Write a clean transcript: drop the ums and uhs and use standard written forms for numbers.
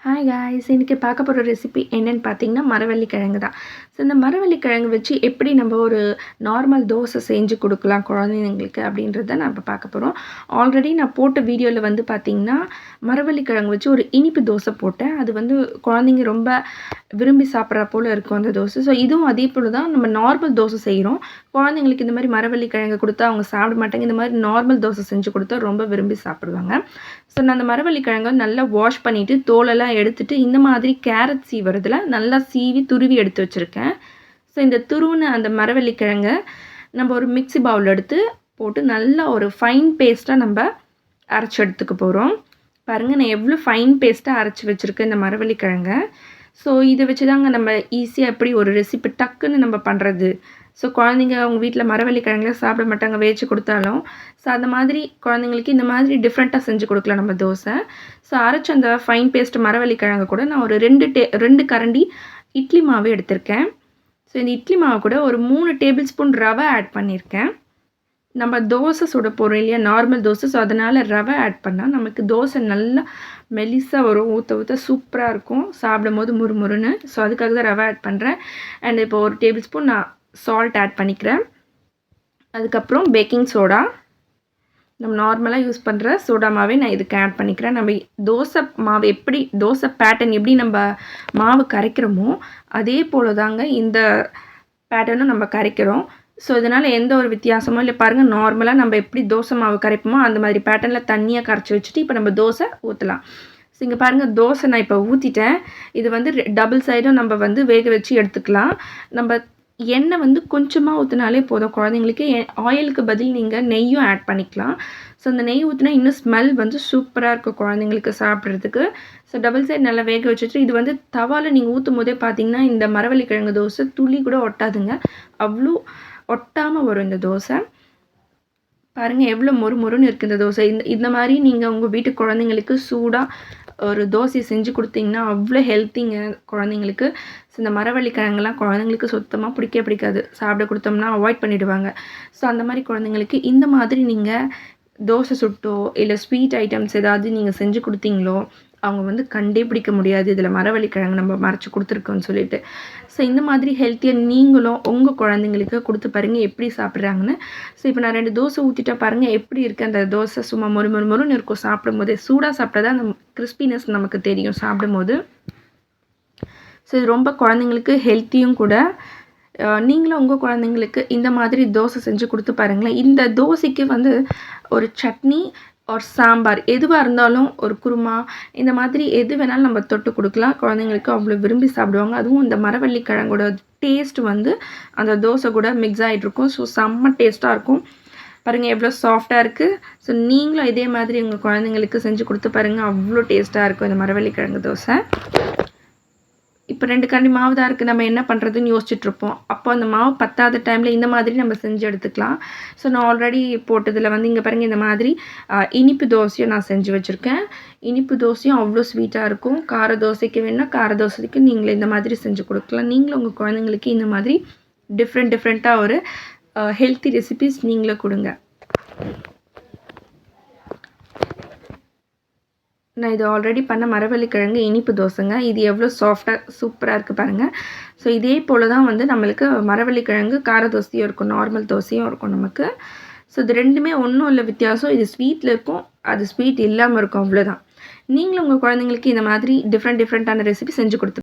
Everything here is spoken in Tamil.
ஹாய் காய்ஸ், இன்றைக்கி பார்க்க போகிற ரெசிபி என்னென்னு பார்த்தீங்கன்னா மரவள்ளி கிழங்கு தான். ஸோ இந்த மரவள்ளி கிழங்கு வச்சு எப்படி நம்ம ஒரு நார்மல் தோசை செஞ்சு கொடுக்கலாம் குழந்தைங்களுக்கு அப்படின்றத நான் இப்போ பார்க்க போகிறோம். ஆல்ரெடி நான் போட்ட வீடியோவில் வந்து பார்த்திங்கன்னா மரவள்ளி கிழங்கு வச்சு ஒரு இனிப்பு தோசை போட்டேன். அது வந்து குழந்தைங்க ரொம்ப விரும்பி சாப்பிட்ற போல் இருக்கும் அந்த தோசை. ஸோ இதுவும் அதே போல் தான் நம்ம நார்மல் தோசை செய்கிறோம். குழந்தைங்களுக்கு இந்த மாதிரி மரவள்ளி கிழங்கு கொடுத்தா அவங்க சாப்பிட மாட்டாங்க. இந்த மாதிரி நார்மல் தோசை செஞ்சு கொடுத்தா ரொம்ப விரும்பி சாப்பிடுவாங்க. ஸோ நான் அந்த மரவள்ளி கிழங்கை நல்லா வாஷ் பண்ணிவிட்டு தோலெல்லாம் எடுத்துகிட்டு இந்த மாதிரி கேரட் சீவுறதுல நல்லா சீவி துருவி எடுத்து வச்சுருக்கேன். ஸோ இந்த துருவின அந்த மரவள்ளி கிழங்கை நம்ம ஒரு மிக்ஸி பவுல் எடுத்து போட்டு நல்லா ஒரு ஃபைன் பேஸ்ட்டாக நம்ம அரைச்சி எடுத்துக்க போகிறோம். பாருங்கள், நான் எவ்வளோ ஃபைன் பேஸ்ட்டாக அரைச்சி வச்சுருக்கேன் இந்த மரவள்ளி கிழங்கை. ஸோ இதை வச்சு தாங்க நம்ம ஈஸியாக எப்படி ஒரு ரெசிபி டக்குன்னு நம்ம பண்ணுறது. ஸோ குழந்தைங்க அவங்க வீட்டில் மரவள்ளி கிழங்குல சாப்பிட மாட்டாங்க, வேச்சு கொடுத்தாலும். ஸோ அந்த மாதிரி குழந்தைங்களுக்கு இந்த மாதிரி டிஃப்ரெண்ட்டாக செஞ்சு கொடுக்கலாம் நம்ம தோசை. ஸோ அரைச்ச அந்த ஃபைன் பேஸ்ட் மரவள்ளி கிழங்கு கூட நான் ஒரு 2 கரண்டி இட்லி மாவு எடுத்திருக்கேன். ஸோ இந்த இட்லி மாவு கூட ஒரு 3 டேபிள் ஸ்பூன் ரவை ஆட் பண்ணியிருக்கேன். நம்ம தோசை சுட போகிறோம் இல்லையா, நார்மல் தோசை. ஸோ அதனால் ரவை ஆட் பண்ணால் நமக்கு தோசை நல்லா மெலிசாக வரும், ஊற்ற சூப்பராக இருக்கும், சாப்பிடும் போது முறுமுறுன்னு. ஸோ அதுக்காக தான் ரவை ஆட் பண்ணுறேன். அண்ட் இப்போ ஒரு டேபிள் ஸ்பூன் நான் சால்ட் ஆட் பண்ணிக்கிறேன். அதுக்கப்புறம் பேக்கிங் சோடா, நம்ம நார்மலாக யூஸ் பண்ணுற சோடா மாவே நான் இதுக்கு ஆட் பண்ணிக்கிறேன். நம்ம தோசை மாவு எப்படி, தோசை பேட்டர்ன் எப்படி நம்ம மாவு கரைக்கிறோமோ அதே போல் தாங்க இந்த பேட்டர்னும் நம்ம கரைக்கிறோம். ஸோ இதனால் எந்த ஒரு வித்தியாசமும் இல்லை. பாருங்கள், நார்மலாக நம்ம எப்படி தோசை மாவு கரைப்போமோ அந்த மாதிரி பேட்டர்னில் தண்ணியாக கரைச்சி வச்சுட்டு இப்போ நம்ம தோசை ஊற்றலாம். ஸோ இங்கே பாருங்கள், தோசை நான் இப்போ ஊற்றிட்டேன். இது வந்து டபுள் சைடும் நம்ம வந்து வேக வச்சு எடுத்துக்கலாம். நம்ம எண்ணெய் வந்து கொஞ்சமாக ஊற்றினாலே போதும் குழந்தைங்களுக்கு. ஆயிலுக்கு பதில் நீங்கள் நெய்யும் ஆட் பண்ணிக்கலாம். ஸோ அந்த நெய் ஊற்றினா இன்னும் ஸ்மெல் வந்து சூப்பராக இருக்கும் குழந்தைங்களுக்கு சாப்பிட்றதுக்கு. ஸோ டபுள் சைடு நல்லா வேக வச்சுட்டு இது வந்து தவாவில் நீங்கள் ஊற்றும் போதே பார்த்தீங்கன்னா இந்த மரவள்ளி கிழங்கு தோசை துளி கூட ஒட்டாதுங்க, அவ்வளோ ஒட்டாமல் வரும் இந்த தோசை. பாருங்கள் எவ்வளோ மொறுன்னு இருக்குது இந்த தோசை. இந்த மாதிரி நீங்கள் உங்கள் வீட்டு குழந்தைங்களுக்கு சூடாக ஒரு தோசை செஞ்சு கொடுத்தீங்கன்னா அவ்வளோ ஹெல்த்திங்க குழந்தைங்களுக்கு. ஸோ இந்த மரவள்ளி கிழங்குலாம் குழந்தைங்களுக்கு சுத்தமாக பிடிக்காது, சாப்பிட கொடுத்தோம்னா அவாய்ட் பண்ணிவிடுவாங்க. ஸோ அந்த மாதிரி குழந்தைங்களுக்கு இந்த மாதிரி நீங்கள் தோசை சுட்டோ இல்லை ஸ்வீட் ஐட்டம்ஸ் ஏதாவது நீங்கள் செஞ்சு கொடுத்தீங்களோ அவங்க வந்து கண்டே பிடிக்க முடியாது இதில் மரவள்ளி கிழங்கு நம்ம மறைச்சி கொடுத்துருக்கோன்னு சொல்லிட்டு. ஸோ இந்த மாதிரி ஹெல்த்தியாக நீங்களும் உங்கள் குழந்தைங்களுக்கு கொடுத்து பாருங்கள் எப்படி சாப்பிட்றாங்கன்னு. ஸோ இப்போ நான் 2 தோசை ஊற்றிட்டா பாருங்கள் எப்படி இருக்குது அந்த தோசை. சும்மா மொறுன்னு இருக்கும் சாப்பிடும் போதே. சூடாக சாப்பிட்டா தான் அந்த கிறிஸ்பினஸ் நமக்கு தெரியும் சாப்பிடும் போது. ஸோ இது ரொம்ப குழந்தைங்களுக்கு ஹெல்த்தியும் கூட. நீங்களும் உங்கள் குழந்தைங்களுக்கு இந்த மாதிரி தோசை செஞ்சு கொடுத்து பாருங்களேன். இந்த தோசைக்கு வந்து ஒரு சட்னி ஒரு சாம்பார் எதுவாக இருந்தாலும், ஒரு குருமா, இந்த மாதிரி எது வேணாலும் நம்ம தொட்டு கொடுக்கலாம். குழந்தைங்களுக்கு அவ்வளோ விரும்பி சாப்பிடுவாங்க. அதுவும் இந்த மரவள்ளி கிழங்கோட டேஸ்ட் வந்து அந்த தோசை கூட மிக்ஸ் ஆகிட்ருக்கும். ஸோ செம்ம டேஸ்ட்டாக இருக்கும். பாருங்கள் எவ்வளோ சாஃப்டாக இருக்குது. ஸோ நீங்களும் இதே மாதிரி உங்கள் குழந்தைங்களுக்கு செஞ்சு கொடுத்து பாருங்கள், அவ்வளோ டேஸ்ட்டாக இருக்கும் இந்த மரவள்ளி கிழங்கு தோசை. இப்போ 2 கரண்டி மாவு தான் இருக்குது, நம்ம என்ன பண்ணுறதுன்னு யோசிச்சுட்ருப்போம். அப்போ அந்த மாவு பத்தாத டைமில் இந்த மாதிரி நம்ம செஞ்சு எடுத்துக்கலாம். ஸோ நான் ஆல்ரெடி போட்டதில் வந்து இங்கே பாருங்கள் இந்த மாதிரி இனிப்பு தோசையும் நான் செஞ்சு வச்சுருக்கேன். இனிப்பு தோசையும் அவ்வளோ ஸ்வீட்டாக இருக்கும். கார தோசைக்கு வேணுன்னா கார தோசைக்கு நீங்களே இந்த மாதிரி செஞ்சு கொடுக்கலாம். நீங்களும் உங்கள் குழந்தைங்களுக்கு இந்த மாதிரி டிஃப்ரெண்ட்டாக ஒரு ஹெல்த்தி ரெசிபிஸ் நீங்களும் கொடுங்க. நான் இது ஆல்ரெடி பண்ண மரவள்ளி கிழங்கு இனிப்பு தோசைங்க. இது எவ்வளோ சாஃப்டாக சூப்பராக இருக்குது பாருங்கள். ஸோ இதே போல் தான் வந்து நம்மளுக்கு மரவள்ளி கிழங்கு கார தோசையும் இருக்கும், நார்மல் தோசையும் இருக்கும் நமக்கு. ஸோ இது 2மே ஒன்றும் இல்லை வித்தியாசம். இது ஸ்வீட்டில் இருக்கும், அது ஸ்வீட் இல்லாமல் இருக்கும், அவ்வளோதான். நீங்களும் உங்கள் குழந்தைங்களுக்கு இந்த மாதிரி டிஃப்ரெண்ட்டான ரெசிபி செஞ்சு கொடுத்து